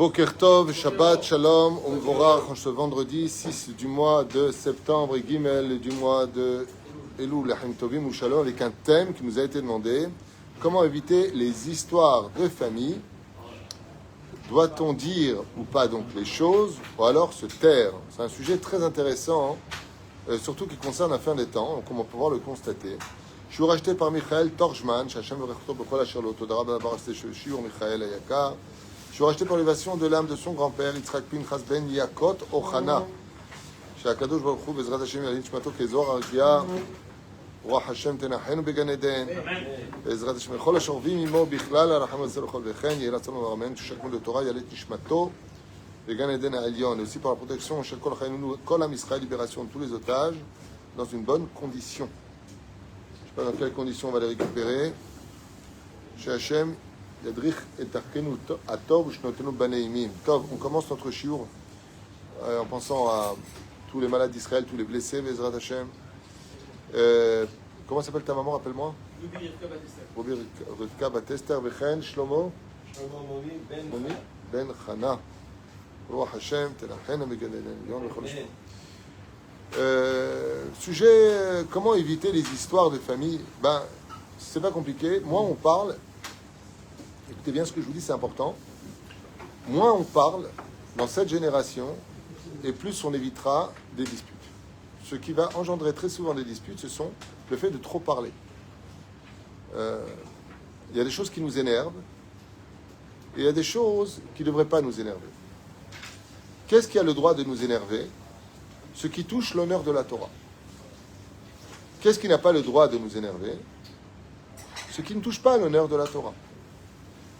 Boker Tov, Shabbat, Shalom, Umvorach, en ce vendredi 6 du mois de septembre et Gimel du mois de Elul, Lahim Tovim ou Shalom, avec un thème qui nous a été demandé. Comment éviter les histoires de famille? Doit-on dire ou pas donc les choses, ou alors se taire? C'est un sujet très intéressant, surtout qui concerne la fin des temps, comme on peut pouvoir le constater. Je suis racheté par Michael Torjman, Shachem Verechto Bechol Asher Lo Todara Baraste Shiur Michael Ayakar. Je suis racheté par l'élévation de l'âme de son grand-père, Yitzhak Pinchas Ben Yakot Ochana. Chez Akadosh Baruch Hu, Bezrat Hashem Yalin Shmato Kezor Arkia, Roi Hashem Tenachenu Began Eden, Bezrat Hashem Chol Ashorvim Imo Bichlal, Aracham Azel Chol Vechen, Yehi Ratzon Amen, Tushakmu de Torah, Yalet Nishmato, Began Eden Alion. Et aussi par la protection, Shel Kol Chayinu, Kol Am Israël, libération de tous les otages, dans une bonne condition. Je ne sais pas dans quelles conditions on va les récupérer. Chez Hashem, Yadrich et Tarkenu Atov, Shnotenu Baneimim. Tov, on commence notre shiur en pensant à tous les malades d'Israël, tous les blessés, Bezrat Hashem. Comment s'appelle ta maman, rappelle-moi? Rubi Rivka Batester, Vechen, Shlomo Moni Ben Chana. Roi Hashem, Tenachenu Began Eden, Yon Vechol Shlomo. Sujet, comment éviter les histoires de famille? Ben, c'est pas compliqué. Moins on parle, écoutez bien ce que je vous dis, c'est important. Moins on parle dans cette génération, et plus on évitera des disputes. Ce qui va engendrer très souvent des disputes, ce sont le fait de trop parler. Il y a des choses qui nous énervent, et il y a des choses qui ne devraient pas nous énerver. Qu'est-ce qui a le droit de nous énerver? Ce qui touche l'honneur de la Torah. Qu'est-ce qui n'a pas le droit de nous énerver? Ce qui ne touche pas l'honneur de la Torah.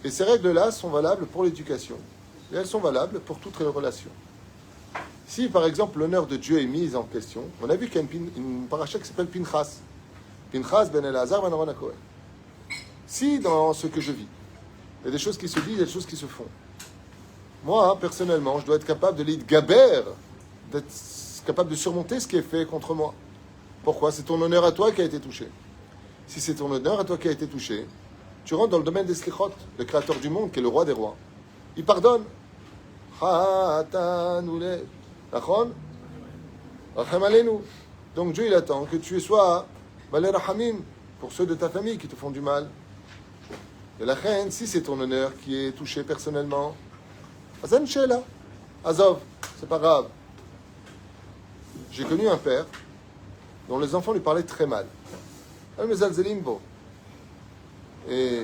Et ces règles-là sont valables pour l'éducation. Et elles sont valables pour toutes les relations. Si, par exemple, l'honneur de Dieu est mis en question, on a vu qu'il y a une paracha qui s'appelle Pinchas. Pinchas ben Elazar ben Aaron HaKohen. Si, dans ce que je vis, il y a des choses qui se disent, il y a des choses qui se font. Moi, personnellement, je dois être capable de l'idgaber, d'être capable de surmonter ce qui est fait contre moi. Pourquoi? C'est ton honneur à toi qui a été touché. Si c'est ton honneur à toi qui a été touché, tu rentres dans le domaine des slichot, le créateur du monde, qui est le roi des rois. Il pardonne. Donc Dieu, il attend que tu sois malé rahamim pour ceux de ta famille qui te font du mal. Et la reine, si c'est ton honneur qui est touché personnellement, Azan Shela, Azov, c'est pas grave. J'ai connu un père dont les enfants lui parlaient très mal. Et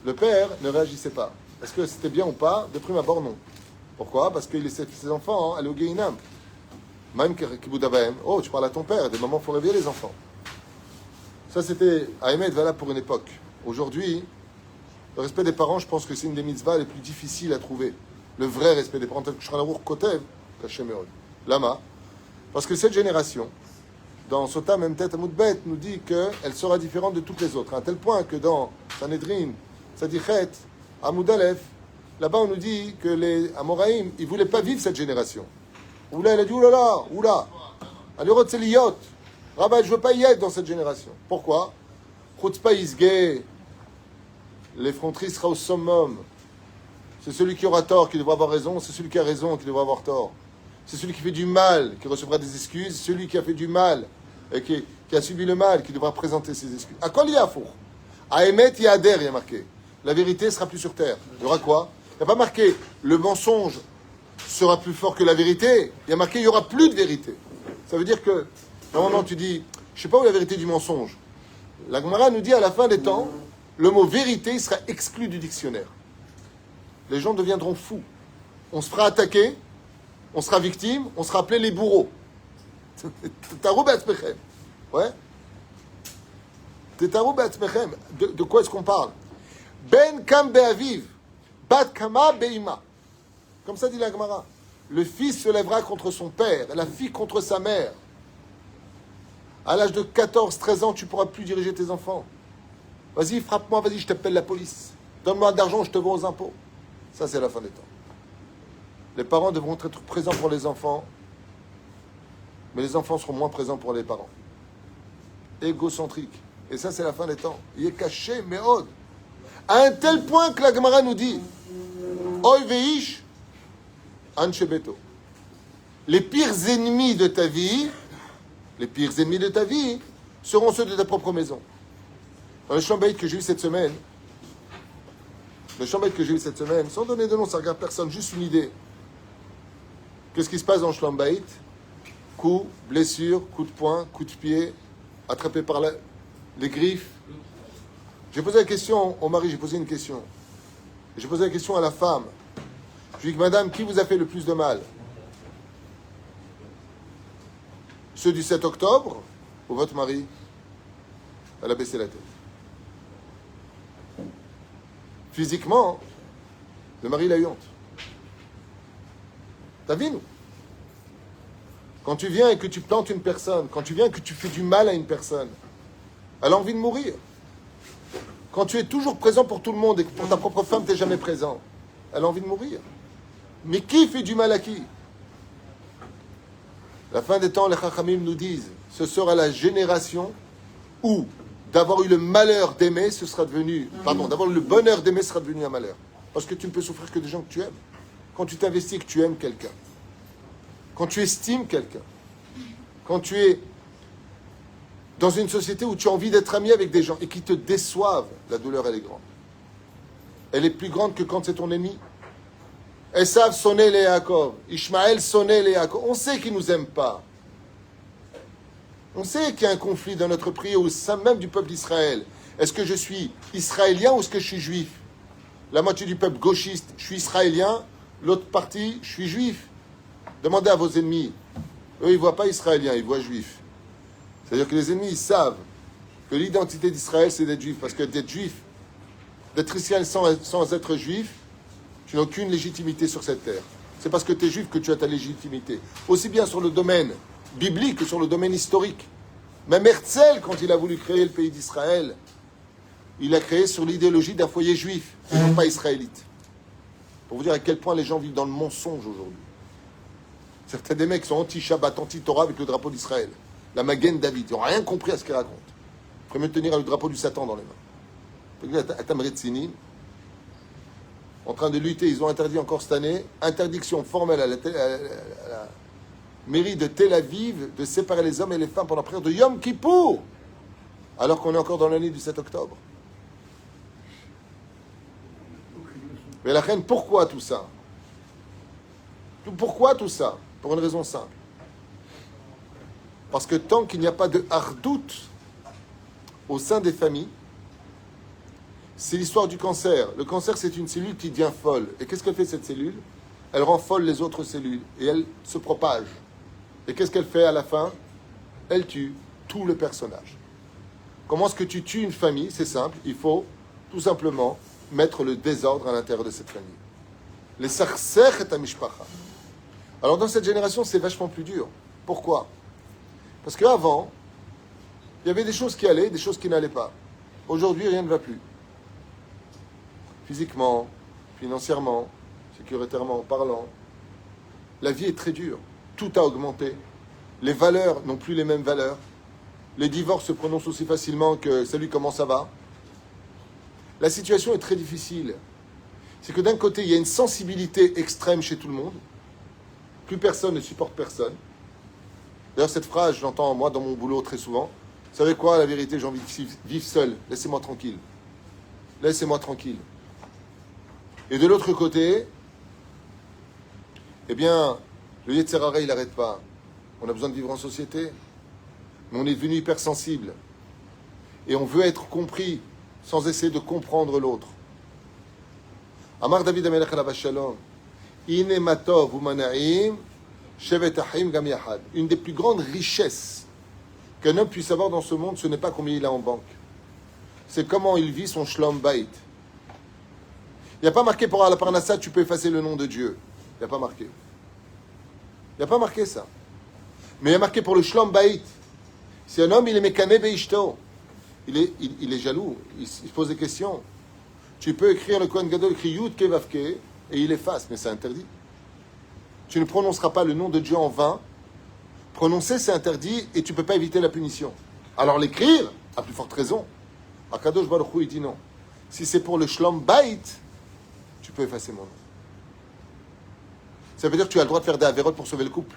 le père ne réagissait pas. Est-ce que c'était bien ou pas? De prime abord, non. Pourquoi? Parce qu'il laissait ses enfants aller au Guéinam. Même Kiboudabahem. Oh, tu parles à ton père. Des moments, il faut réveiller les enfants. Ça, c'était à Emet, valable pour une époque. Aujourd'hui, le respect des parents, je pense que c'est une des mitzvahs les plus difficiles à trouver. Le vrai respect des parents, tel que Shulchan Kotev, Kachem Meod. Lama. Parce que cette génération, dans Sota Memtet Amoudbet, nous dit qu'elle sera différente de toutes les autres. À un tel point que dans Sanhedrin, Sadichet, Amoud Aleph, là-bas on nous dit que les Amoraïm, ils ne voulaient pas vivre cette génération. Oula, il a dit oulala, oula. Alirot c'est l'iyot. Rabbi, je ne veux pas y être dans cette génération. Pourquoi? Chutzpah Isgeh, l'effronterie sera au summum. C'est celui qui aura tort qui devra avoir raison, c'est celui qui a raison qui devra avoir tort. C'est celui qui fait du mal qui recevra des excuses, celui qui a fait du mal et qui a subi le mal qui devra présenter ses excuses. À quoi il y a four? À Emet Yader, il y a marqué. La vérité sera plus sur terre. Il y aura quoi? Il n'y a pas marqué le mensonge sera plus fort que la vérité. Il y a marqué il n'y aura plus de vérité. Ça veut dire que, normalement, tu dis, je ne sais pas où est la vérité du mensonge. La Gemara nous dit à la fin des temps, le mot vérité sera exclu du dictionnaire. Les gens deviendront fous. On se fera attaquer. On sera victime, on sera appelé les bourreaux. Tetarou be'atzmechem. Ouais. Tetarou be'atzmechem. De quoi est-ce qu'on parle? Ben kam be'aviv, bat kama be'ima. Comme ça dit la Gemara. Le fils se lèvera contre son père, et la fille contre sa mère. À l'âge de 14-13 ans, tu ne pourras plus diriger tes enfants. Vas-y, frappe-moi, vas-y, je t'appelle la police. Donne-moi d'argent, je te vends aux impôts. Ça, c'est la fin des temps. Les parents devront être présents pour les enfants, mais les enfants seront moins présents pour les parents. Égocentrique. Et ça, c'est la fin des temps. Il est caché, mais haut. À un tel point que la Gemara nous dit Oy veish anshe beto. Les pires ennemis de ta vie, seront ceux de ta propre maison. Dans le Shalom Bayit que j'ai eu cette semaine, sans donner de nom, ça ne regarde personne, juste une idée. Qu'est-ce qui se passe dans le Shalom Bayit? Coup, blessure, coup de poing, coup de pied, attrapé par les griffes. J'ai posé la question au mari, j'ai posé une question. J'ai posé la question à la femme. Je lui ai dit, madame, qui vous a fait le plus de mal? Ceux du 7 octobre ou votre mari? Elle a baissé la tête. Physiquement, le mari, il a eu honte. T'as vu, nous? Quand tu viens et que tu plantes une personne, quand tu viens et que tu fais du mal à une personne, elle a envie de mourir. Quand tu es toujours présent pour tout le monde et que pour ta propre femme, tu n'es jamais présent, elle a envie de mourir. Mais qui fait du mal à qui? La fin des temps, les Chachamim nous disent, ce sera la génération où d'avoir eu le malheur d'aimer, d'avoir le bonheur d'aimer sera devenu un malheur. Parce que tu ne peux souffrir que des gens que tu aimes. Quand tu t'investis et que tu aimes quelqu'un, quand tu estimes quelqu'un, quand tu es dans une société où tu as envie d'être ami avec des gens et qui te déçoivent, la douleur, elle est grande. Elle est plus grande que quand c'est ton ennemi. Esav sonnait les Yaakov, Ishmaël sonnait les Yaakov. On sait qu'ils ne nous aiment pas. On sait qu'il y a un conflit dans notre pays au sein même du peuple d'Israël. Est-ce que je suis israélien ou est-ce que je suis juif? La moitié du peuple gauchiste, je suis israélien. L'autre partie, je suis juif. Demandez à vos ennemis. Eux, ils ne voient pas israélien, ils voient juif. C'est-à-dire que les ennemis, ils savent que l'identité d'Israël, c'est d'être juif. Parce que d'être juif, d'être israélien sans être juif, tu n'as aucune légitimité sur cette terre. C'est parce que tu es juif que tu as ta légitimité. Aussi bien sur le domaine biblique que sur le domaine historique. Même Herzl, quand il a voulu créer le pays d'Israël, il a créé sur l'idéologie d'un foyer juif, et non pas israélite. Pour vous dire à quel point les gens vivent dans le mensonge aujourd'hui. Certains des mecs sont anti-Shabbat, anti-Torah avec le drapeau d'Israël. La Magen David. Ils n'ont rien compris à ce qu'ils racontent. Ils préfèrent tenir le drapeau du Satan dans les mains. Atam Retzini, en train de lutter, ils ont interdit encore cette année, interdiction formelle à la mairie de Tel Aviv de séparer les hommes et les femmes pour la prière de Yom Kippour, alors qu'on est encore dans l'année du 7 octobre. Mais la reine, pourquoi tout ça? Pourquoi tout ça? Pour une raison simple. Parce que tant qu'il n'y a pas de hardout au sein des familles, c'est l'histoire du cancer. Le cancer, c'est une cellule qui devient folle. Et qu'est-ce qu'elle fait, cette cellule? Elle rend folle les autres cellules. Et elle se propage. Et qu'est-ce qu'elle fait à la fin? Elle tue tout le personnage. Comment est-ce que tu tues une famille? C'est simple. Il faut tout simplement mettre le désordre à l'intérieur de cette famille. Les sarsech et amishpacha. Alors dans cette génération, c'est vachement plus dur. Pourquoi? Parce qu'avant, il y avait des choses qui allaient, des choses qui n'allaient pas. Aujourd'hui, rien ne va plus. Physiquement, financièrement, sécuritairement parlant, la vie est très dure. Tout a augmenté. Les valeurs n'ont plus les mêmes valeurs. Les divorces se prononcent aussi facilement que salut, comment ça va? La situation est très difficile. C'est que d'un côté, il y a une sensibilité extrême chez tout le monde. Plus personne ne supporte personne. D'ailleurs, cette phrase, je l'entends moi dans mon boulot très souvent. Vous savez quoi, la vérité, j'ai envie de vivre seul. Laissez-moi tranquille. Laissez-moi tranquille. Et de l'autre côté, eh bien, le Yetzer Hara, il n'arrête pas. On a besoin de vivre en société. Mais on est devenu hypersensible. Et on veut être compris sans essayer de comprendre l'autre. Amar David Amelech alav shalom. Ine matov u'manaim shevet achim gam yachad. Une des plus grandes richesses qu'un homme puisse avoir dans ce monde, ce n'est pas combien il a en banque. C'est comment il vit son shlom bayit. Il n'y a pas marqué pour la parnassa, tu peux effacer le nom de Dieu. Il n'y a pas marqué. Il n'y a pas marqué ça. Mais il y a marqué pour le shlom bayit. Si un homme, il est mekané beishto, il est jaloux, il se pose des questions. Tu peux écrire le Kohen Gadol, écrit Yud Ke Vav Ke, et il efface, mais c'est interdit. Tu ne prononceras pas le nom de Dieu en vain. Prononcer, c'est interdit, et tu ne peux pas éviter la punition. Alors l'écrire, à plus forte raison. Akadosh Baruch Hu, il dit non. Si c'est pour le Shlom Bayit, tu peux effacer mon nom. Ça veut dire que tu as le droit de faire des avérotes pour sauver le couple.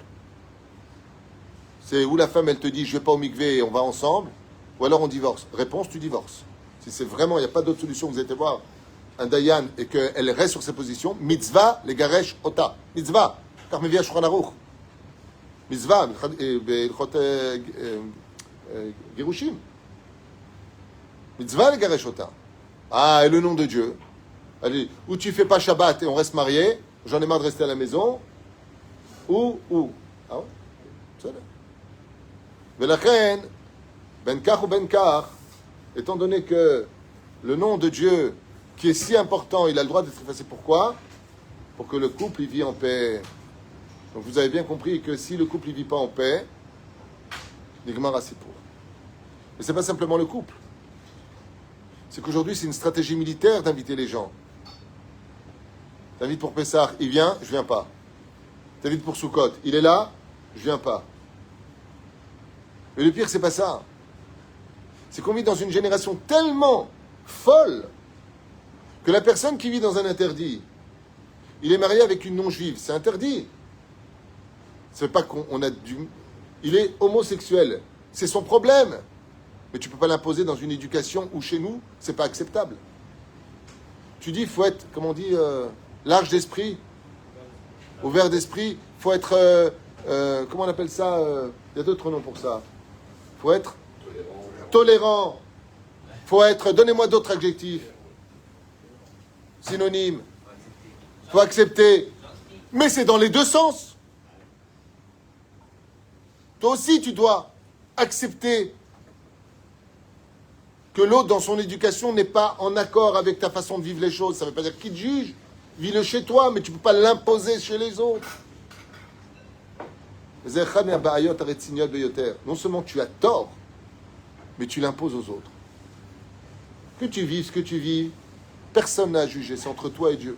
C'est où la femme, elle te dit, je vais pas au mikvé et on va ensemble, ou alors on divorce. Réponse, tu divorces. Si c'est vraiment, il n'y a pas d'autre solution, vous allez voir un dayan et qu'elle reste sur ses positions, mitzvah, les garesh, ota. Mitzvah. Car me vient Shulchan Aruch. Mitzvah, Girushim. Mitzvah, les garesh, ota. Ah, et le nom de Dieu. Allez, ou tu fais pas Shabbat et on reste marié, j'en ai marre de rester à la maison, ou. Ah ouais? C'est là. Velachen, ben kach ou ben kach, étant donné que le nom de Dieu, qui est si important, il a le droit d'être effacé. Pourquoi? Pour que le couple y vit en paix. Donc vous avez bien compris que si le couple y vit pas en paix, Nigmar Sipour. Mais c'est pas simplement le couple. C'est qu'aujourd'hui, c'est une stratégie militaire d'inviter les gens. T'invites pour Pessah, il vient, je viens pas. T'invites pour Sukkot, il est là, je viens pas. Mais le pire, c'est pas ça. C'est qu'on vit dans une génération tellement folle que la personne qui vit dans un interdit, il est marié avec une non-juive, c'est interdit. C'est pas qu'on a du... Il est homosexuel, c'est son problème. Mais tu peux pas l'imposer dans une éducation où chez nous, c'est pas acceptable. Tu dis, il faut être, comme on dit, large d'esprit, ouvert d'esprit, il faut être, comment on appelle ça, il y a d'autres noms pour ça. Il faut être tolérant. Il faut être, donnez-moi d'autres adjectifs. Synonymes. Il faut accepter. Mais c'est dans les deux sens. Toi aussi, tu dois accepter que l'autre, dans son éducation, n'est pas en accord avec ta façon de vivre les choses. Ça ne veut pas dire qu'il te juge. Vis-le chez toi, mais tu ne peux pas l'imposer chez les autres. Non seulement tu as tort, mais tu l'imposes aux autres. Que tu vives ce que tu vis, personne n'a à juger, c'est entre toi et Dieu.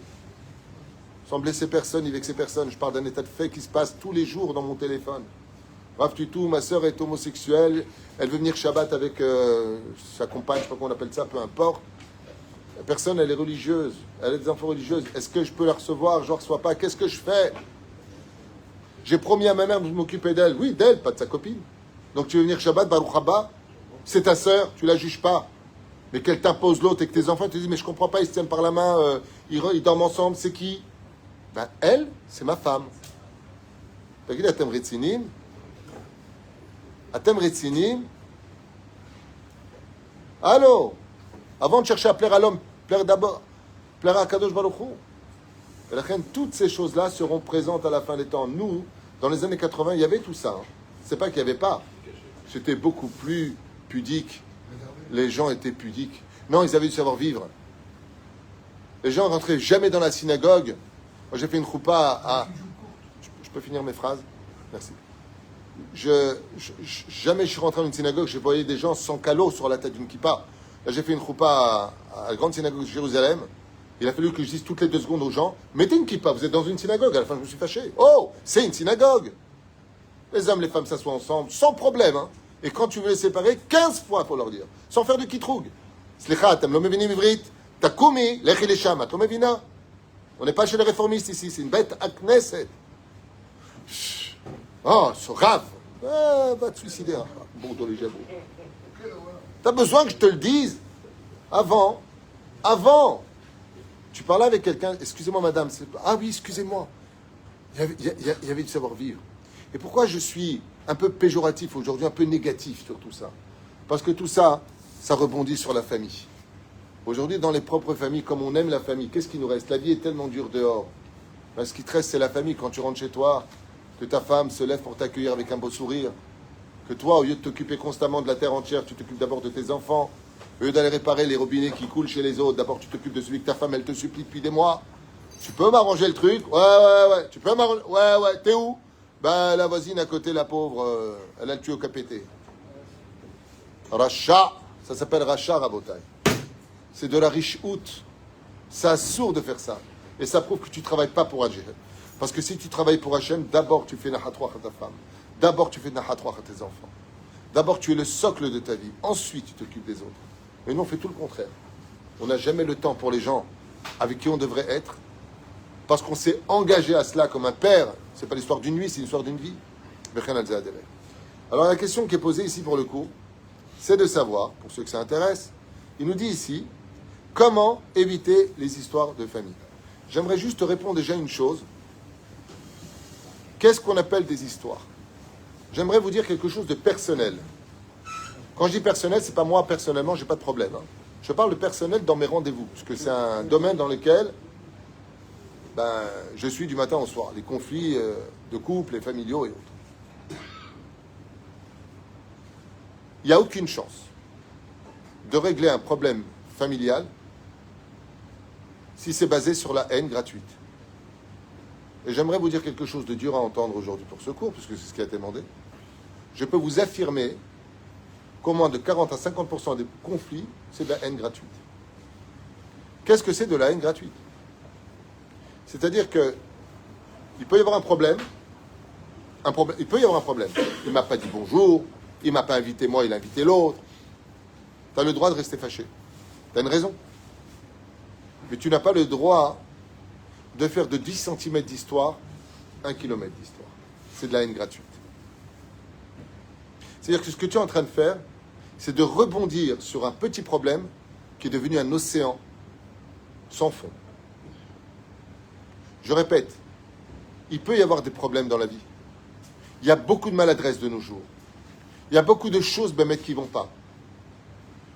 Sans blesser personne, ni vexer personne. Je parle d'un état de fait qui se passe tous les jours dans mon téléphone. Rav Tutou, ma sœur est homosexuelle, elle veut venir Shabbat avec sa compagne, je ne sais pas comment on appelle ça, peu importe. La personne, elle est religieuse, elle a des enfants religieuses. Est-ce que je peux la recevoir? Je ne la reçois pas. Qu'est-ce que je fais? J'ai promis à ma mère de m'occuper d'elle. Oui, d'elle, pas de sa copine. Donc tu veux venir Shabbat, Baruch Haba, c'est ta sœur, tu la juges pas. Mais qu'elle t'impose l'autre et que tes enfants te disent, mais je comprends pas, ils se tiennent par la main, ils dorment ensemble, c'est qui? Ben, elle, c'est ma femme. T'as dit, Atem Retzinim? Atem Retzinim? Allô? Avant de chercher à plaire à l'homme, plaire d'abord, plaire à Kadosh Baruch Hu. Et la reine, toutes ces choses-là seront présentes à la fin des temps. Nous, dans les années 80, il y avait tout ça. Hein. C'est pas qu'il n'y avait pas. C'était beaucoup plus pudique. Les gens étaient pudiques. Non, ils avaient du savoir-vivre. Les gens rentraient jamais dans la synagogue. Moi, j'ai fait une choupa à... Je peux finir mes phrases? Merci. Jamais je suis rentré dans une synagogue, j'ai voyé des gens sans calot sur la tête d'une kippa. Là, j'ai fait une choupa à la grande synagogue de Jérusalem. Il a fallu que je dise toutes les 2 secondes aux gens, mettez une kippa, vous êtes dans une synagogue. À la fin, je me suis fâché. Oh, c'est une synagogue. Les hommes, les femmes s'assoient ensemble, sans problème. Hein. Et quand tu veux les séparer, 15 fois, il faut leur dire. Sans faire de kitroug. Slicha, t'am lo mevinim ivrit, takumi, lechi lesham, t'lo mevina. On n'est pas chez les réformistes ici, c'est une bête à Knesset. Oh, ce rave. Va te suicider. Hein. Bon, dans les jabos. T'as besoin que je te le dise avant. Tu parlais avec quelqu'un, excusez-moi madame, ah oui, excusez-moi. Il y avait du savoir-vivre. Et pourquoi je suis un peu péjoratif aujourd'hui, un peu négatif sur tout ça? Parce que tout ça, ça rebondit sur la famille. Aujourd'hui, dans les propres familles, comme on aime la famille, qu'est-ce qui nous reste? La vie est tellement dure dehors. Ben, ce qui te reste, c'est la famille. Quand tu rentres chez toi, que ta femme se lève pour t'accueillir avec un beau sourire, que toi, au lieu de t'occuper constamment de la terre entière, tu t'occupes d'abord de tes enfants. Au lieu d'aller réparer les robinets qui coulent chez les autres, d'abord tu t'occupes de celui que ta femme, elle te supplie depuis des mois. Tu peux m'arranger le truc? Ouais. Tu peux m'arranger? Ouais. T'es où? Ben, la voisine à côté, la pauvre, elle a le tuyau capété. Racha, ça s'appelle Racha Rabotai. C'est de la riche out. C'est sourd de faire ça. Et ça prouve que tu ne travailles pas pour Hachem. Parce que si tu travailles pour Hachem, d'abord tu fais Nahatouach à ta femme. D'abord tu fais Nahatouach à tes enfants. D'abord tu es le socle de ta vie. Ensuite tu t'occupes des autres. Mais nous on fait tout le contraire. On n'a jamais le temps pour les gens avec qui on devrait être. parce qu'on s'est engagé à cela comme un père. C'est pas l'histoire d'une nuit, c'est l'histoire d'une vie. Alors la question qui est posée ici pour le coup, c'est de savoir, pour ceux que ça intéresse, il nous dit ici, comment éviter les histoires de famille. J'aimerais juste te répondre déjà une chose. Qu'est-ce qu'on appelle des histoires? J'aimerais vous dire quelque chose de personnel. Quand je dis personnel, c'est pas moi personnellement, j'ai pas de problème. Je parle de personnel dans mes rendez-vous, parce que c'est un domaine dans lequel je suis du matin au soir. Les conflits de couple et familiaux et autres. Il n'y a aucune chance de régler un problème familial si c'est basé sur la haine gratuite. Et j'aimerais vous dire quelque chose de dur à entendre aujourd'hui pour ce cours, puisque c'est ce qui a été demandé. Je peux vous affirmer qu'au moins de 40 à 50% des conflits, c'est de la haine gratuite. Qu'est-ce que c'est de la haine gratuite? C'est-à-dire que il peut y avoir un problème. Il peut y avoir un problème. Il ne m'a pas dit bonjour, il ne m'a pas invité moi, il a invité l'autre. Tu as le droit de rester fâché. Tu as une raison. Mais tu n'as pas le droit de faire de 10 cm d'histoire 1 km d'histoire. C'est de la haine gratuite. C'est-à-dire que ce que tu es en train de faire, c'est de rebondir sur un petit problème qui est devenu un océan sans fond. Je répète, il peut y avoir des problèmes dans la vie. Il y a beaucoup de maladresse de nos jours. Il y a beaucoup de choses, qui ne vont pas.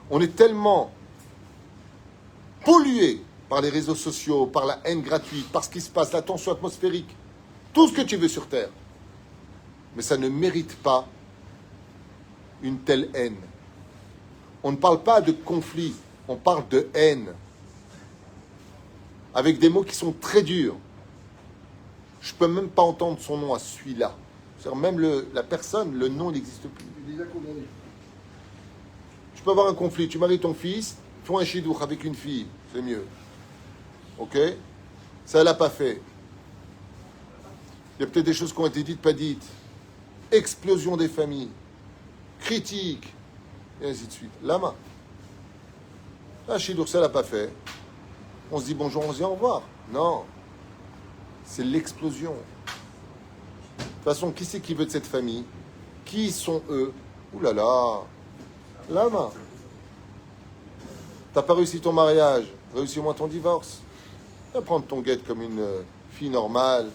On est tellement pollué par les réseaux sociaux, par la haine gratuite, par ce qui se passe, la tension atmosphérique, tout ce que tu veux sur Terre. Mais ça ne mérite pas une telle haine. On ne parle pas de conflit, on parle de haine. Avec des mots qui sont très durs. Je ne peux même pas entendre son nom à celui-là. C'est-à-dire même la personne, le nom n'existe plus. Tu peux avoir un conflit, tu maries ton fils, fais un chidouch avec une fille, c'est mieux. Ok? Ça, elle n'a pas fait. Il y a peut-être des choses qui ont été dites, pas dites. Explosion des familles. Critique. Et ainsi de suite. Lama. Un chidouch, ça, elle n'a pas fait. On se dit bonjour, on se dit au revoir. Non. C'est l'explosion. De toute façon, qui c'est qui veut de cette famille? Qui sont eux? Ouh là là. Lama. T'as pas réussi ton mariage, réussis au moins ton divorce. Viens prendre ton guette comme une fille normale.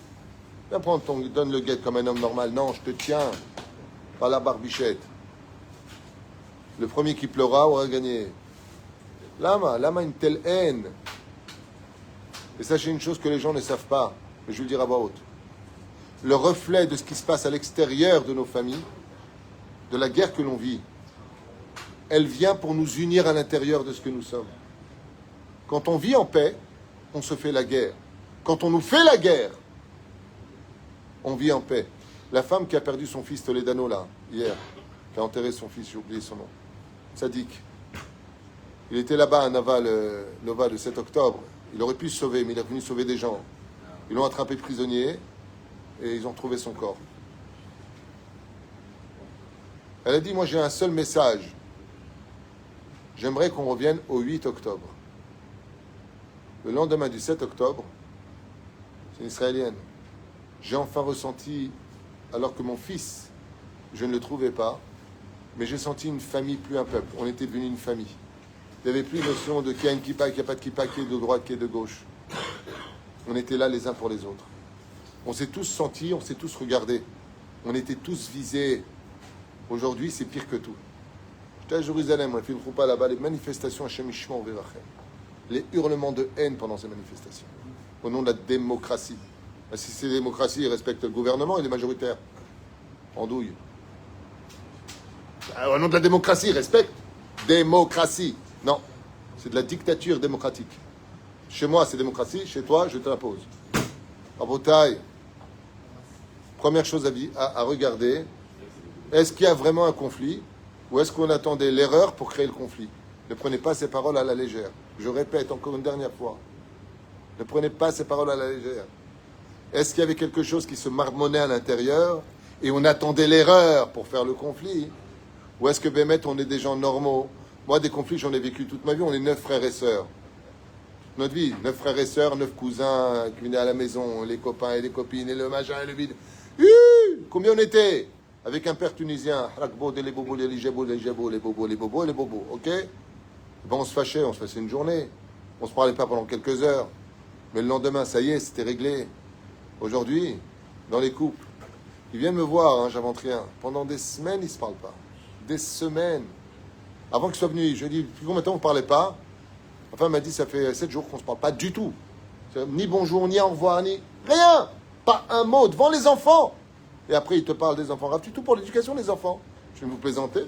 Viens prendre donne le guette comme un homme normal. Non, je te tiens. Pas la barbichette. Le premier qui pleura aura gagné. Lama une telle haine. Et sachez une chose que les gens ne savent pas, mais je vais le dire à voix haute. Le reflet de ce qui se passe à l'extérieur de nos familles, de la guerre que l'on vit, elle vient pour nous unir à l'intérieur de ce que nous sommes. Quand on vit en paix, on se fait la guerre. Quand on nous fait la guerre, on vit en paix. La femme qui a perdu son fils Toledano, là, hier, qui a enterré son fils, j'ai oublié son nom, Sadik. Il était là-bas à Nova le 7 octobre. Il aurait pu se sauver, mais il est venu sauver des gens. Ils l'ont attrapé prisonnier et ils ont trouvé son corps. Elle a dit, moi j'ai un seul message. J'aimerais qu'on revienne au 8 octobre. Le lendemain du 7 octobre, c'est une Israélienne. J'ai enfin ressenti, alors que mon fils, je ne le trouvais pas, mais j'ai senti une famille plus un peuple. On était devenus une famille. Il n'y avait plus notion de qui a une kippa, qui n'y a pas de kippa, qui est de droite, qui est de gauche. On était là les uns pour les autres. On s'est tous sentis, on s'est tous regardés. On était tous visés. Aujourd'hui, c'est pire que tout. J'étais à Jérusalem, on a fait une choupa là-bas, les manifestations à Shemishma au Verachem. Les hurlements de haine pendant ces manifestations. Au nom de la démocratie. Si c'est la démocratie, ils respectent le gouvernement, il est majoritaire. En douille. Au nom de la démocratie, ils respectent. Démocratie. Non, c'est de la dictature démocratique. Chez moi, c'est démocratie. Chez toi, je te l'impose. En Bretagne, première chose à regarder, est-ce qu'il y a vraiment un conflit ou est-ce qu'on attendait l'erreur pour créer le conflit? Ne prenez pas ces paroles à la légère. Je répète encore une dernière fois. Ne prenez pas ces paroles à la légère. Est-ce qu'il y avait quelque chose qui se marmonnait à l'intérieur et on attendait l'erreur pour faire le conflit? Ou est-ce que, Bémet, on est des gens normaux? Moi, des conflits, j'en ai vécu toute ma vie. On est 9 frères et sœurs. Notre vie, 9 frères et sœurs, 9 cousins qui venaient à la maison, les copains et les copines, et le machin et le vide. Combien on était? Avec un père tunisien, Rakbo, les bobos, les jabos, les jabos, les bobos, les bobos, les bobos, ok? Bon, on se fâchait, on se passait une journée. On se parlait pas pendant quelques heures. Mais le lendemain, ça y est, c'était réglé. Aujourd'hui, dans les couples, ils viennent me voir, hein, j'invente rien. Pendant des semaines, ils se parlent pas. Des semaines. Avant qu'ils soient venus, je dis, depuis combien de temps vous ne parlez pas? Enfin, elle m'a dit, ça fait 7 jours qu'on ne se parle pas du tout. Ni bonjour, ni au revoir, ni rien. Pas un mot devant les enfants. Et après, ils te parlent des enfants. Rappe-tu tout pour l'éducation des enfants? Je vais vous plaisanter.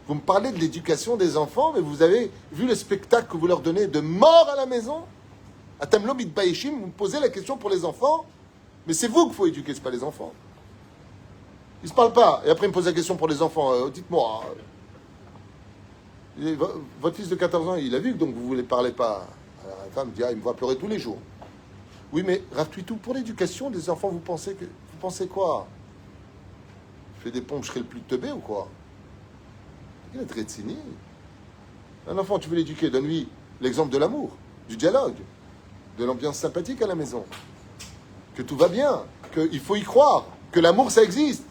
Vous me parlez de l'éducation des enfants, mais vous avez vu le spectacle que vous leur donnez de mort à la maison? Atamlo Mitbaïchim, vous me posez la question pour les enfants, mais c'est vous qu'il faut éduquer, c'est pas les enfants. Ils ne se parlent pas. Et après, ils me posent la question pour les enfants. Dites-moi, votre fils de 14 ans, il a vu que donc vous ne parlez pas. Alors, la femme dit, il me voit pleurer tous les jours. Oui, mais tout pour l'éducation des enfants, vous pensez quoi? Je fais des pompes, je serai le plus teubé ou quoi? Il est très cynique. Un enfant, tu veux l'éduquer, donne-lui l'exemple de l'amour, du dialogue, de l'ambiance sympathique à la maison. Que tout va bien, qu'il faut y croire, que l'amour, ça existe.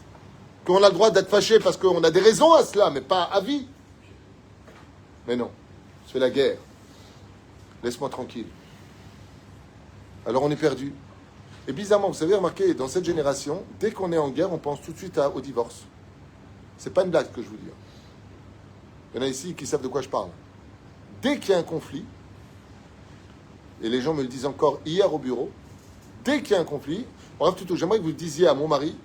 Qu'on a le droit d'être fâché parce qu'on a des raisons à cela, mais pas à vie. Mais non, c'est la guerre. Laisse-moi tranquille. Alors on est perdu. Et bizarrement, vous savez, remarquez, dans cette génération, dès qu'on est en guerre, on pense tout de suite au divorce. C'est pas une blague que je vous dis. Il y en a ici qui savent de quoi je parle. Dès qu'il y a un conflit, et les gens me le disent encore hier au bureau, dès qu'il y a un conflit, bref, tout, j'aimerais que vous le disiez à mon mari,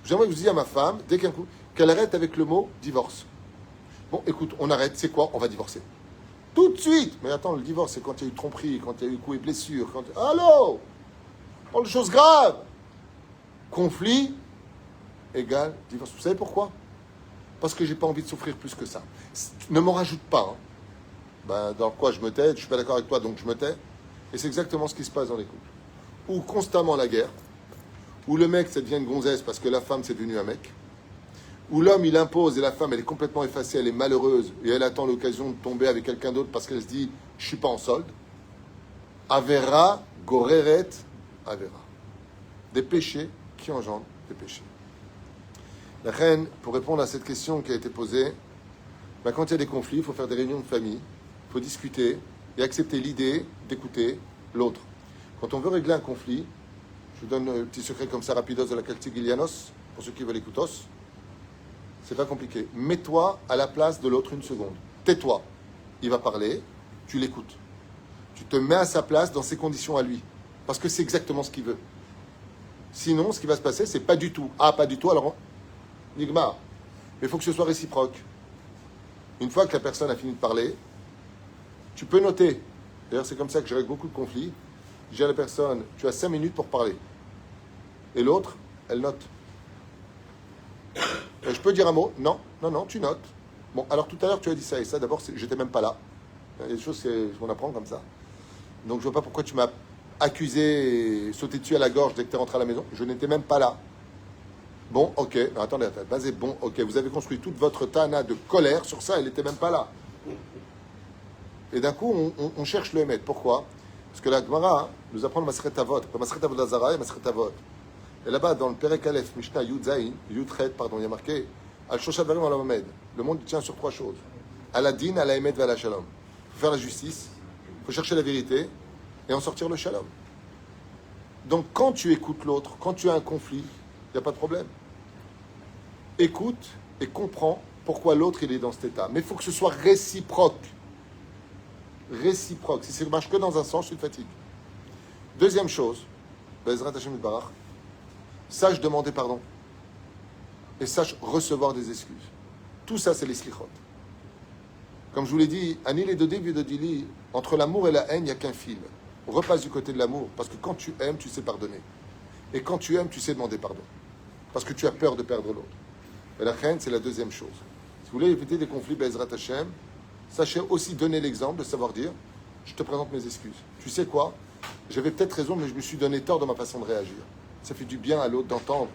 j'aimerais que vous disiez à ma femme, dès qu'il y a un conflit, qu'elle arrête avec le mot divorce. Bon, écoute, on arrête, c'est quoi? On va divorcer. Tout de suite. Mais attends, le divorce, c'est quand il y a eu tromperie, quand il y a eu coups et blessures. Allô? On parle de choses graves. Conflit égale divorce. Vous savez pourquoi? Parce que j'ai pas envie de souffrir plus que ça. Ne m'en rajoute pas. Hein. Ben, dans quoi je me tais? Je suis pas d'accord avec toi, donc je me tais. Et c'est exactement ce qui se passe dans les couples. Où constamment la guerre, où le mec, ça devient une gonzesse parce que la femme, c'est devenu un mec, où l'homme, il impose et la femme, elle est complètement effacée, elle est malheureuse et elle attend l'occasion de tomber avec quelqu'un d'autre parce qu'elle se dit, je suis pas en solde. Avera, goreret, avera. Des péchés qui engendrent des péchés. La reine, pour répondre à cette question qui a été posée, ben, quand il y a des conflits, il faut faire des réunions de famille, il faut discuter et accepter l'idée d'écouter l'autre. Quand on veut régler un conflit, je vous donne un petit secret comme ça, rapidos de la Caltigilianos, pour ceux qui veulent écoutos, c'est pas compliqué. Mets-toi à la place de l'autre une seconde. Tais-toi. Il va parler, tu l'écoutes. Tu te mets à sa place dans ses conditions à lui. Parce que c'est exactement ce qu'il veut. Sinon, ce qui va se passer, c'est pas du tout. Ah, pas du tout, alors... Nigma. Mais il faut que ce soit réciproque. Une fois que la personne a fini de parler, tu peux noter. D'ailleurs, c'est comme ça que je règle beaucoup de conflits. Je dis à la personne, tu as 5 minutes pour parler. Et l'autre, elle note. Je peux dire un mot? Non, tu notes. Bon, alors tout à l'heure, tu as dit ça et ça. D'abord, j'étais même pas là. Il y a des choses qu'on apprend comme ça. Donc, je vois pas pourquoi tu m'as accusé et sauté dessus à la gorge dès que tu es rentré à la maison. Je n'étais même pas là. Bon, ok. Non, attendez, basé bon, ok. Vous avez construit toute votre tana de colère sur ça, elle n'était même pas là. Et d'un coup, on cherche le émettre. Pourquoi? Parce que la Gemara nous apprend le Maseret Avot. Le Maseret Avot d'Azara et Maseret Avot. Et là-bas, dans le Perek Aleph, Mishnah Yud Zayin, Yud Chet, pardon, il y a marqué Al Shosha Dvarim Al Hamed. Le monde tient sur 3 choses. À la din, à la emet, à la shalom. Il faut faire la justice, il faut chercher la vérité et en sortir le shalom. Donc, quand tu écoutes l'autre, quand tu as un conflit, il n'y a pas de problème. Écoute et comprends pourquoi l'autre il est dans cet état. Mais il faut que ce soit réciproque. Réciproque. Si ça ne marche que dans un sens, tu te fatigues. Deuxième chose, Bezrat Hashem Yitbarach, sache demander pardon et sache recevoir des excuses. Tout ça, c'est les slichot. Comme je vous l'ai dit, Anil et Dodi Vidodili, entre l'amour et la haine, il n'y a qu'un fil. On repasse du côté de l'amour, parce que quand tu aimes, tu sais pardonner. Et quand tu aimes, tu sais demander pardon. Parce que tu as peur de perdre l'autre. Et la haine, c'est la deuxième chose. Si vous voulez éviter des conflits, Bezrat Hashem, sachez aussi donner l'exemple de savoir dire, je te présente mes excuses. Tu sais quoi? J'avais peut-être raison, mais je me suis donné tort dans ma façon de réagir. Ça fait du bien à l'autre d'entendre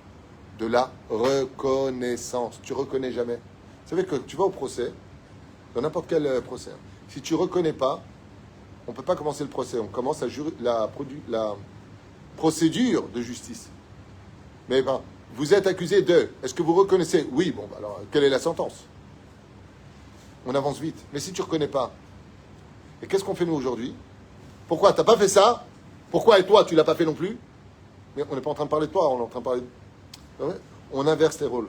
de la reconnaissance. Tu reconnais jamais. Vous savez que tu vas au procès, dans n'importe quel procès, si tu reconnais pas, on ne peut pas commencer le procès. On commence la procédure de justice. Mais ben, vous êtes accusé de... Est-ce que vous reconnaissez? Oui, bon, alors, quelle est la sentence? On avance vite. Mais si tu ne reconnais pas, et qu'est-ce qu'on fait nous aujourd'hui? Pourquoi? Tu n'as pas fait ça? Pourquoi et toi, tu ne l'as pas fait non plus? Mais on n'est pas en train de parler de toi, on est en train de parler de... On inverse les rôles.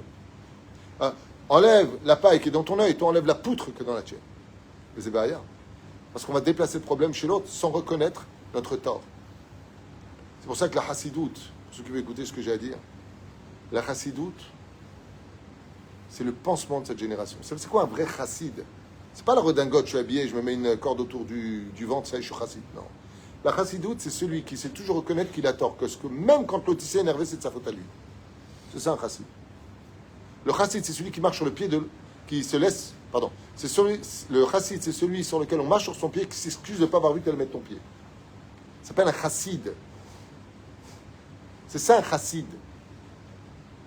Enlève la paille qui est dans ton œil, toi enlève la poutre que dans la tienne. Mais c'est pas rien. Parce qu'on va déplacer le problème chez l'autre sans reconnaître notre tort. C'est pour ça que la chassidoute, pour ceux qui veulent écouter ce que j'ai à dire, la chassidoute, c'est le pansement de cette génération. C'est quoi un vrai chassid? C'est pas la redingote, je suis habillé, je me mets une corde autour du ventre, ça y est, je suis chassid. Non. La chassidoute, c'est celui qui sait toujours reconnaître qu'il a tort, que même quand l'autre s'est énervé, c'est de sa faute à lui. C'est ça un chassid. Le chassid, c'est celui qui marche sur le pied qui se laisse... Pardon. Le chassid, c'est celui sur lequel on marche sur son pied qui s'excuse de ne pas avoir vu qu'elle mette ton pied. Ça s'appelle un chassid. C'est ça un chassid.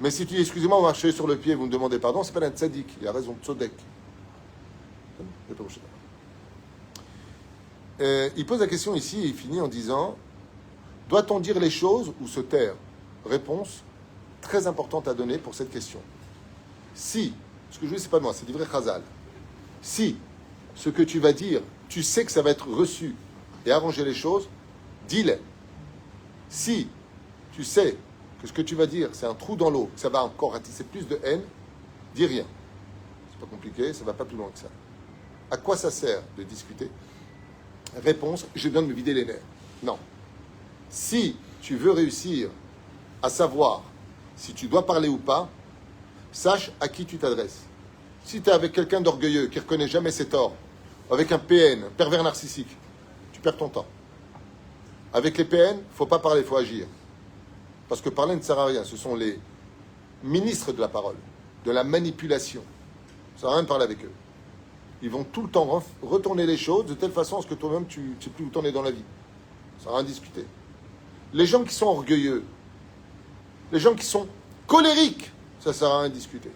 Mais si tu dis, excusez-moi, vous marchez sur le pied, vous me demandez pardon, c'est pas un tzaddik. Il a raison, tzodek. Il pose la question ici et il finit en disant, doit-on dire les choses ou se taire? Réponse très importante à donner pour cette question. Si, ce que je dis, c'est pas de moi, c'est du vrai Chazal. Si ce que tu vas dire, tu sais que ça va être reçu et arranger les choses, dis-les. Si tu sais que ce que tu vas dire, c'est un trou dans l'eau, que ça va encore attiser plus de haine, dis rien. C'est pas compliqué, ça va pas plus loin que ça. À quoi ça sert de discuter? Réponse, j'ai besoin de me vider les nerfs. Non. Si tu veux réussir à savoir si tu dois parler ou pas, sache à qui tu t'adresses. Si tu es avec quelqu'un d'orgueilleux qui ne reconnaît jamais ses torts, avec un PN, un pervers narcissique, tu perds ton temps. Avec les PN, il ne faut pas parler, il faut agir. Parce que parler ne sert à rien. Ce sont les ministres de la parole, de la manipulation. Ça ne sert à rien de parler avec eux. Ils vont tout le temps retourner les choses de telle façon à ce que toi-même, tu ne sais plus où t'en es dans la vie. Ça ne sert à rien de discuter. Les gens qui sont orgueilleux, les gens qui sont colériques, ça ne sert à rien de discuter.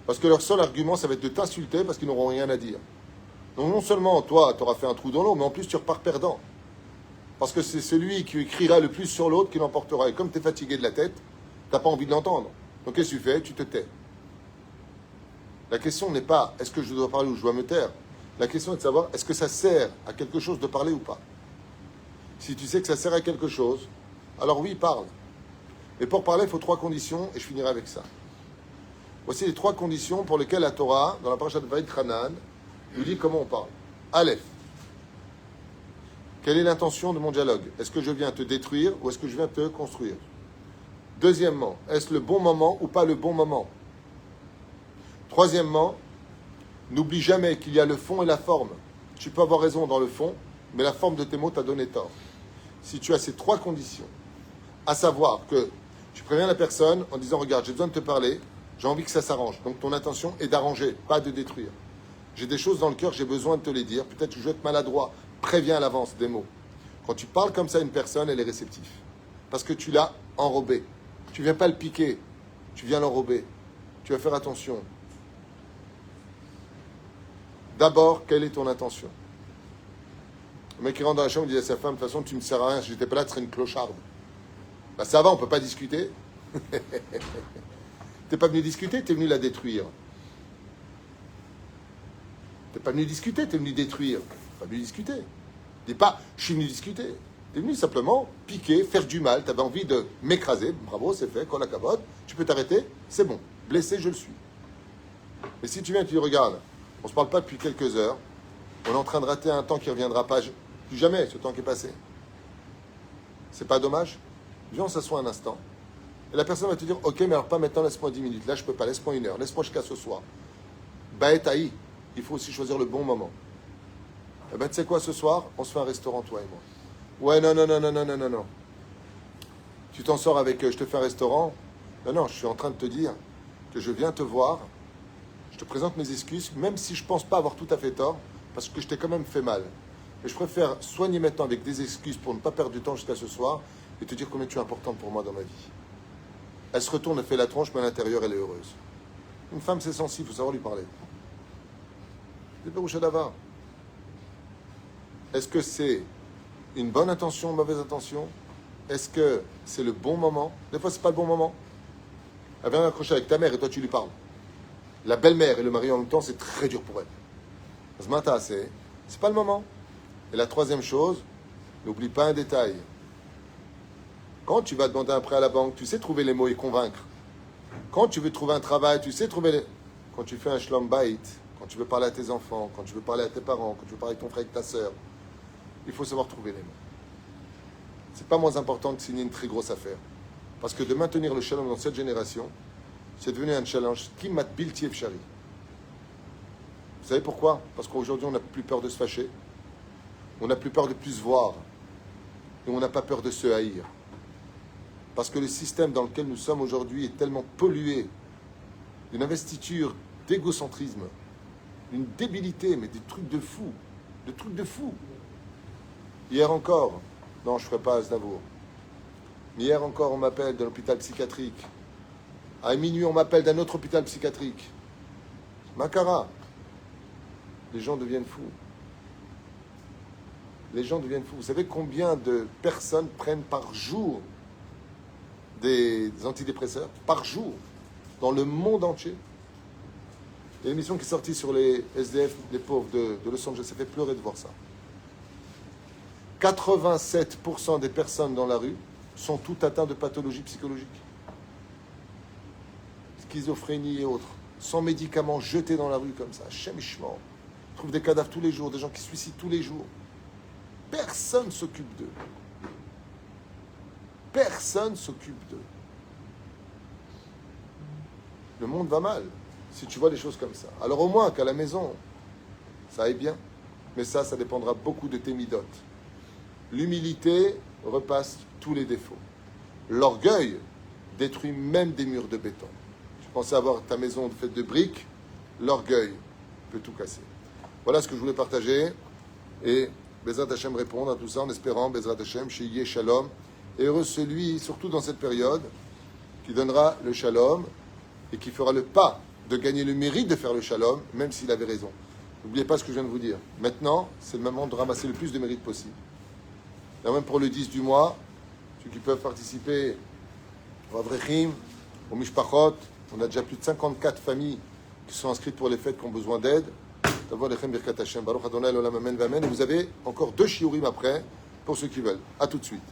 Parce que leur seul argument, ça va être de t'insulter parce qu'ils n'auront rien à dire. Donc non seulement, toi, tu auras fait un trou dans l'eau, mais en plus, tu repars perdant. Parce que c'est celui qui criera le plus sur l'autre qui l'emportera. Et comme tu es fatigué de la tête, tu n'as pas envie de l'entendre. Donc qu'est-ce que tu fais? Tu te tais. La question n'est pas est-ce que je dois parler ou je dois me taire. La question est de savoir est-ce que ça sert à quelque chose de parler ou pas. Si tu sais que ça sert à quelque chose, alors oui, parle. Mais pour parler, il faut 3 conditions, et je finirai avec ça. Voici les 3 conditions pour lesquelles la Torah, dans la parasha de Vaïtranan, nous dit comment on parle. Aleph. Quelle est l'intention de mon dialogue? Est-ce que je viens te détruire ou est-ce que je viens te construire? Deuxièmement, est-ce le bon moment ou pas le bon moment? Troisièmement, n'oublie jamais qu'il y a le fond et la forme. Tu peux avoir raison dans le fond, mais la forme de tes mots t'a donné tort. Si tu as ces 3 conditions, à savoir que tu préviens la personne en disant « Regarde, j'ai besoin de te parler, j'ai envie que ça s'arrange. » Donc ton intention est d'arranger, pas de détruire. J'ai des choses dans le cœur, j'ai besoin de te les dire. Peut-être que je vais être maladroit. Préviens à l'avance des mots. Quand tu parles comme ça à une personne, elle est réceptive. Parce que tu l'as enrobé. Tu ne viens pas le piquer, tu viens l'enrober. Tu vas faire attention. D'abord, quelle est ton intention? Le mec qui rentre dans la chambre dit à sa femme, de toute façon, tu ne sers à rien, si j'étais pas là, tu serais une clocharde. Ben ça va, on ne peut pas discuter. T'es pas venu discuter, t'es venu la détruire. T'es pas venu discuter, t'es venu détruire. T'es pas venu discuter. Dis pas, je suis venu discuter. T'es venu simplement piquer, faire du mal, t'avais envie de m'écraser. Bravo, c'est fait, qu'on la cabote. Tu peux t'arrêter, c'est bon. Blessé, je le suis. Mais si tu viens et tu dis, regarde, on ne se parle pas depuis quelques heures, on est en train de rater un temps qui ne reviendra pas, plus jamais, ce temps qui est passé. C'est pas dommage? Viens, on s'assoit un instant. Et la personne va te dire, ok, mais alors pas maintenant, laisse-moi 10 minutes. Là, je peux pas, laisse-moi 1 heure, laisse-moi jusqu'à ce soir. Baetaï, il faut aussi choisir le bon moment. Eh ben, tu sais quoi, ce soir, on se fait un restaurant, toi et moi. Ouais, non. Tu t'en sors avec, je te fais un restaurant. Non, je suis en train de te dire que je viens te voir, je te présente mes excuses, même si je pense pas avoir tout à fait tort, parce que je t'ai quand même fait mal. Mais je préfère soigner maintenant avec des excuses pour ne pas perdre du temps jusqu'à ce soir et te dire combien tu es importante pour moi dans ma vie. Elle se retourne, elle fait la tronche, mais à l'intérieur, elle est heureuse. Une femme, c'est sensible, il faut savoir lui parler. C'est Péroucha d'Ava. Est-ce que c'est une bonne intention, une mauvaise intention? Est-ce que c'est le bon moment? Des fois, c'est pas le bon moment. Elle vient accrocher avec ta mère et toi, tu lui parles. La belle-mère et le mari en même temps, c'est très dur pour elle. Ce matin, c'est pas le moment. Et la troisième chose, n'oublie pas un détail. Quand tu vas demander un prêt à la banque, tu sais trouver les mots et convaincre. Quand tu veux trouver un travail, tu sais trouver les... Quand tu fais un shlom bait, quand tu veux parler à tes enfants, quand tu veux parler à tes parents, quand tu veux parler avec ton frère, avec ta sœur, il faut savoir trouver les mots. C'est pas moins important de signer une très grosse affaire. Parce que de maintenir le shalom dans cette génération, c'est devenu un challenge qui m'a bilti efshari. Vous savez pourquoi? Parce qu'aujourd'hui, on n'a plus peur de se fâcher. On n'a plus peur de plus se voir. Et on n'a pas peur de se haïr. Parce que le système dans lequel nous sommes aujourd'hui est tellement pollué d'une investiture d'égocentrisme, d'une débilité, mais des trucs de fou. Des trucs de fou. Hier encore, non, je ne ferai pas Aznavour. Mais hier encore, on m'appelle de l'hôpital psychiatrique. À minuit, on m'appelle d'un autre hôpital psychiatrique. Makara. Les gens deviennent fous. Les gens deviennent fous. Vous savez combien de personnes prennent par jour des antidépresseurs? Par jour. Dans le monde entier. Il y a une émission qui est sortie sur les SDF, les pauvres de Los Angeles. Ça fait pleurer de voir ça. 87% des personnes dans la rue sont toutes atteintes de pathologies psychologiques. Schizophrénie et autres. Sans médicaments, jetés dans la rue comme ça. Chemichement. On trouve des cadavres tous les jours, des gens qui se suicident tous les jours. Personne ne s'occupe d'eux. Personne ne s'occupe d'eux. Le monde va mal, si tu vois les choses comme ça. Alors au moins qu'à la maison, ça aille bien. Mais ça dépendra beaucoup de tes midotes. L'humilité repasse tous les défauts. L'orgueil détruit même des murs de béton. Tu pensais avoir ta maison faite de briques, l'orgueil peut tout casser. Voilà ce que je voulais partager. Et Bezrat Hashem répondre à tout ça en espérant, Bezrat Hashem, chez Yé Shalom. Et heureux celui, surtout dans cette période, qui donnera le Shalom et qui fera le pas de gagner le mérite de faire le Shalom, même s'il avait raison. N'oubliez pas ce que je viens de vous dire. Maintenant, c'est le moment de ramasser le plus de mérite possible. Et même pour le 10 du mois, ceux qui peuvent participer au Avrechim, au Mishpachot, on a déjà plus de 54 familles qui sont inscrites pour les fêtes qui ont besoin d'aide. Et vous avez encore 2 shiurim après pour ceux qui veulent. À tout de suite.